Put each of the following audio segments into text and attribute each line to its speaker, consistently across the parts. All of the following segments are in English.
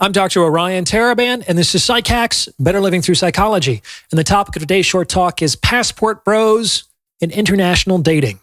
Speaker 1: I'm Dr. Orion Taraban, and this is PsycHack's Better Living Through Psychology. And the topic of today's short talk is passport bros and international dating.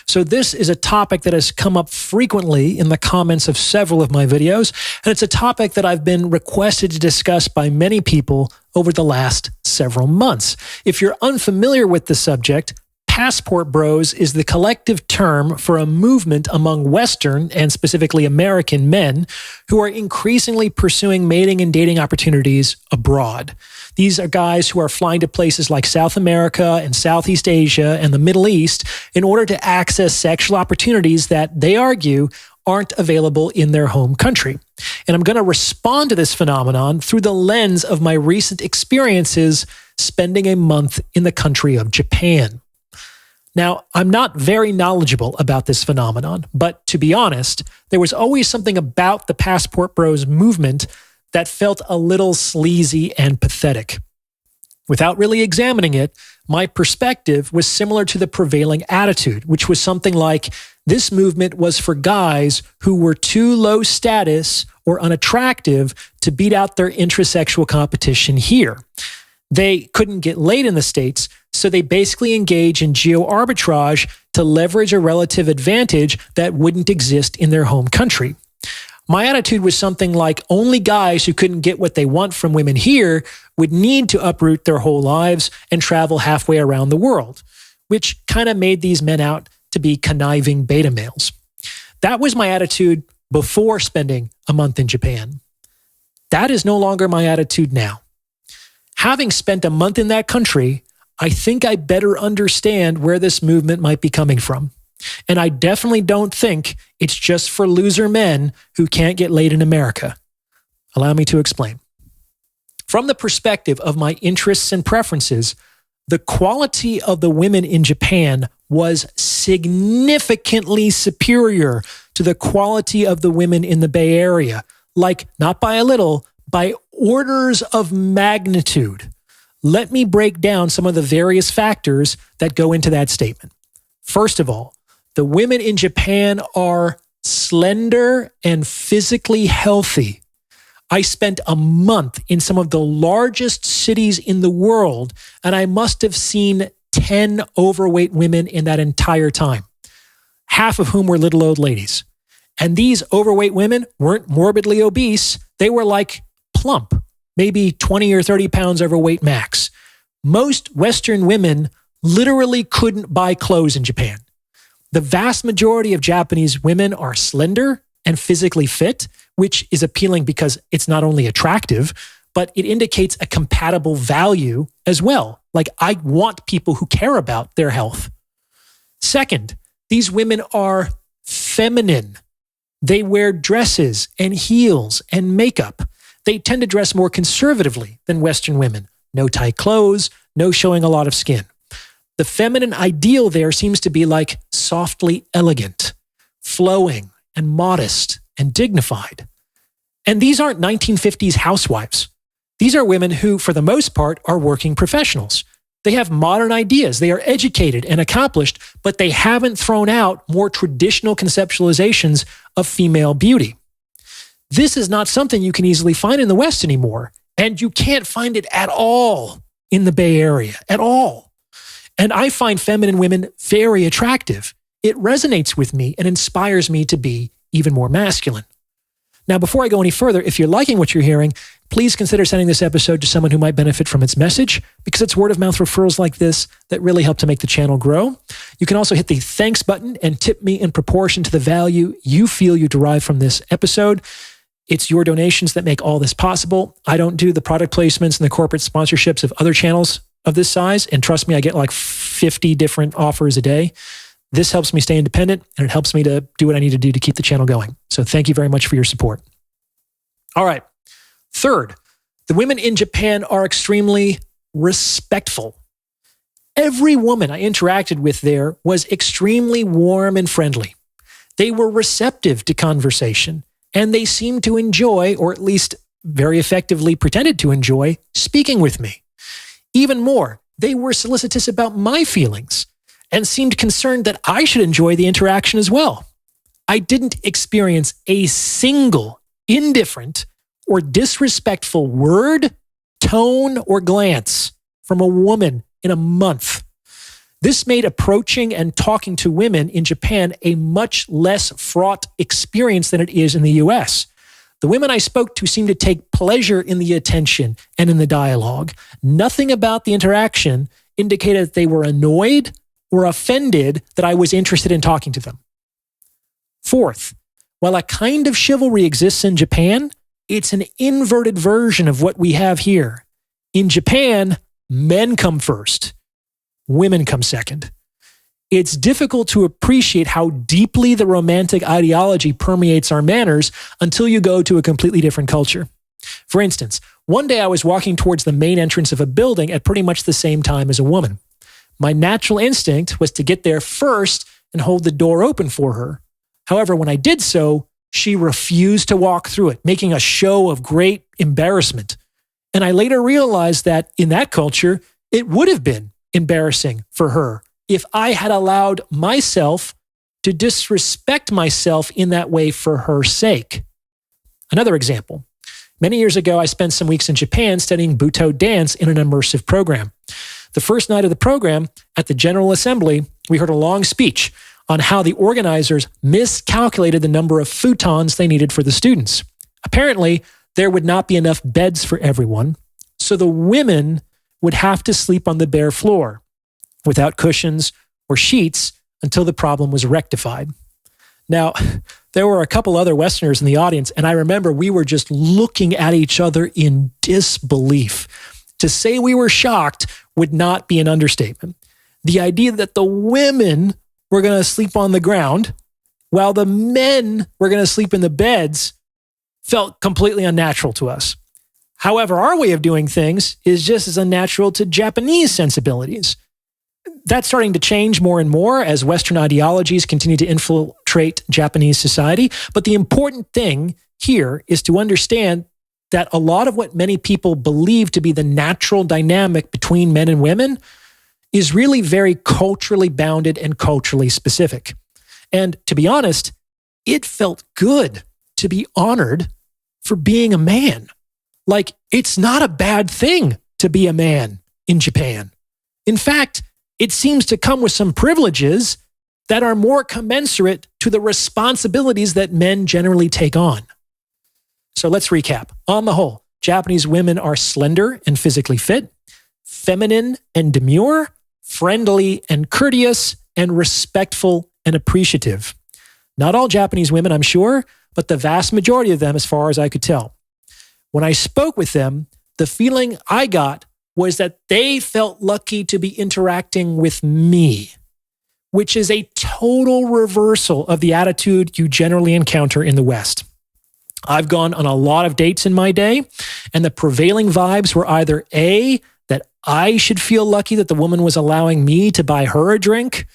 Speaker 1: So this is a topic that has come up frequently in the comments of several of my videos, and it's a topic that I've been requested to discuss by many people over the last several months. If you're unfamiliar with the subject, passport bros is the collective term for a movement among Western and specifically American men who are increasingly pursuing mating and dating opportunities abroad. These are guys who are flying to places like South America and Southeast Asia and the Middle East in order to access sexual opportunities that they argue aren't available in their home country. And I'm going to respond to this phenomenon through the lens of my recent experiences spending a month in the country of Japan. Now, I'm not very knowledgeable about this phenomenon, but to be honest, there was always something about the passport bros movement that felt a little sleazy and pathetic. Without really examining it, my perspective was similar to the prevailing attitude, which was something like this movement was for guys who were too low status or unattractive to beat out their intrasexual competition here. They couldn't get laid in the States, so they basically engage in geo-arbitrage to leverage a relative advantage that wouldn't exist in their home country. My attitude was something like only guys who couldn't get what they want from women here would need to uproot their whole lives and travel halfway around the world, which kind of made these men out to be conniving beta males. That was my attitude before spending a month in Japan. That is no longer my attitude now. Having spent a month in that country, I think I better understand where this movement might be coming from. And I definitely don't think it's just for loser men who can't get laid in America. Allow me to explain. From the perspective of my interests and preferences, the quality of the women in Japan was significantly superior to the quality of the women in the Bay Area, like not by a little, by orders of magnitude. Let me break down some of the various factors that go into that statement. First of all, the women in Japan are slender and physically healthy. I spent a month in some of the largest cities in the world, and I must have seen 10 overweight women in that entire time, half of whom were little old ladies. And these overweight women weren't morbidly obese. They were like plump, maybe 20 or 30 pounds overweight max. Most Western women literally couldn't buy clothes in Japan. The vast majority of Japanese women are slender and physically fit, which is appealing because it's not only attractive, but it indicates a compatible value as well. Like, I want people who care about their health. Second, these women are feminine. They wear dresses and heels and makeup. They tend to dress more conservatively than Western women. No tight clothes, no showing a lot of skin. The feminine ideal there seems to be like softly elegant, flowing and modest and dignified. And these aren't 1950s housewives. These are women who, for the most part, are working professionals. They have modern ideas. They are educated and accomplished, but they haven't thrown out more traditional conceptualizations of female beauty. This is not something you can easily find in the West anymore, and you can't find it at all in the Bay Area, at all. And I find feminine women very attractive. It resonates with me and inspires me to be even more masculine. Now, before I go any further, if you're liking what you're hearing, please consider sending this episode to someone who might benefit from its message, because it's word-of-mouth referrals like this that really help to make the channel grow. You can also hit the thanks button and tip me in proportion to the value you feel you derive from this episode. It's your donations that make all this possible. I don't do the product placements and the corporate sponsorships of other channels of this size, and trust me, I get like 50 different offers a day. This helps me stay independent, and it helps me to do what I need to do to keep the channel going. So thank you very much for your support. All right. Third, the women in Japan are extremely respectful. Every woman I interacted with there was extremely warm and friendly. They were receptive to conversation, and they seemed to enjoy, or at least very effectively pretended to enjoy, speaking with me. Even more, they were solicitous about my feelings and seemed concerned that I should enjoy the interaction as well. I didn't experience a single indifferent or disrespectful word, tone, or glance from a woman in a month. This made approaching and talking to women in Japan a much less fraught experience than it is in the US. The women I spoke to seemed to take pleasure in the attention and in the dialogue. Nothing about the interaction indicated that they were annoyed or offended that I was interested in talking to them. Fourth, while a kind of chivalry exists in Japan, it's an inverted version of what we have here. In Japan, men come first, women come second. It's difficult to appreciate how deeply the romantic ideology permeates our manners until you go to a completely different culture. For instance, one day I was walking towards the main entrance of a building at pretty much the same time as a woman. My natural instinct was to get there first and hold the door open for her. However, when I did so, she refused to walk through it, making a show of great embarrassment. And I later realized that in that culture, it would have been embarrassing for her if I had allowed myself to disrespect myself in that way for her sake. Another example. Many years ago, I spent some weeks in Japan studying Buto dance in an immersive program. The first night of the program, at the General Assembly, we heard a long speech on how the organizers miscalculated the number of futons they needed for the students. Apparently, there would not be enough beds for everyone, so the women would have to sleep on the bare floor without cushions or sheets until the problem was rectified. Now, there were a couple other Westerners in the audience, and I remember we were just looking at each other in disbelief. To say we were shocked would not be an understatement. The idea that the women were going to sleep on the ground while the men were going to sleep in the beds felt completely unnatural to us. However, our way of doing things is just as unnatural to Japanese sensibilities. That's starting to change more and more as Western ideologies continue to infiltrate Japanese society. But the important thing here is to understand that a lot of what many people believe to be the natural dynamic between men and women is really very culturally bounded and culturally specific. And to be honest, it felt good to be honored for being a man. Like, it's not a bad thing to be a man in Japan. In fact, it seems to come with some privileges that are more commensurate to the responsibilities that men generally take on. So let's recap. On the whole, Japanese women are slender and physically fit, feminine and demure, friendly and courteous, and respectful and appreciative. Not all Japanese women, I'm sure, but the vast majority of them, as far as I could tell. When I spoke with them, the feeling I got was that they felt lucky to be interacting with me, which is a total reversal of the attitude you generally encounter in the West. I've gone on a lot of dates in my day, and the prevailing vibes were either A, that I should feel lucky that the woman was allowing me to buy her a drink,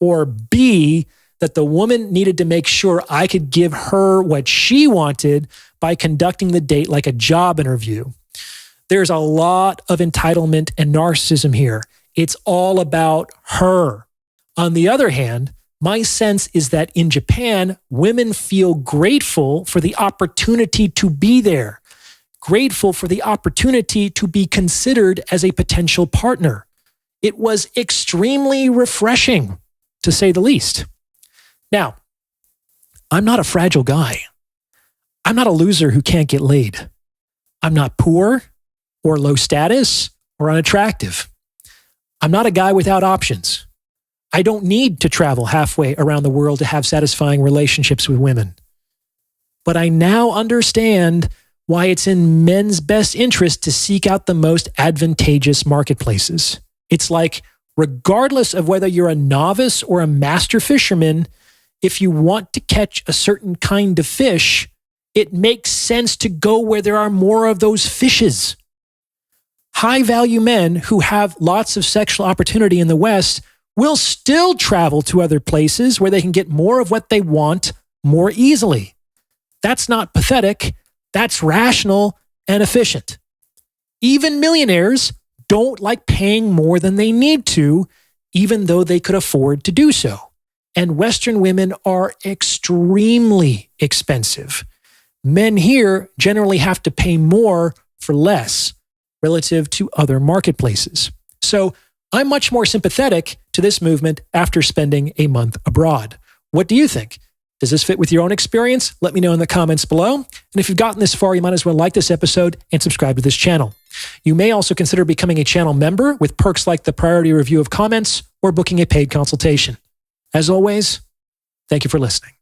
Speaker 1: or B, that the woman needed to make sure I could give her what she wanted by conducting the date like a job interview. There's a lot of entitlement and narcissism here. It's all about her. On the other hand, my sense is that in Japan, women feel grateful for the opportunity to be there, grateful for the opportunity to be considered as a potential partner. It was extremely refreshing, to say the least. Now, I'm not a fragile guy. I'm not a loser who can't get laid. I'm not poor or low status or unattractive. I'm not a guy without options. I don't need to travel halfway around the world to have satisfying relationships with women. But I now understand why it's in men's best interest to seek out the most advantageous marketplaces. It's like, regardless of whether you're a novice or a master fisherman, if you want to catch a certain kind of fish, it makes sense to go where there are more of those fishes. High-value men who have lots of sexual opportunity in the West will still travel to other places where they can get more of what they want more easily. That's not pathetic. That's rational and efficient. Even millionaires don't like paying more than they need to, even though they could afford to do so. And Western women are extremely expensive. men here generally have to pay more for less relative to other marketplaces. So I'm much more sympathetic to this movement after spending a month abroad. What do you think? Does this fit with your own experience? Let me know in the comments below. And if you've gotten this far, you might as well like this episode and subscribe to this channel. You may also consider becoming a channel member with perks like the priority review of comments or booking a paid consultation. As always, thank you for listening.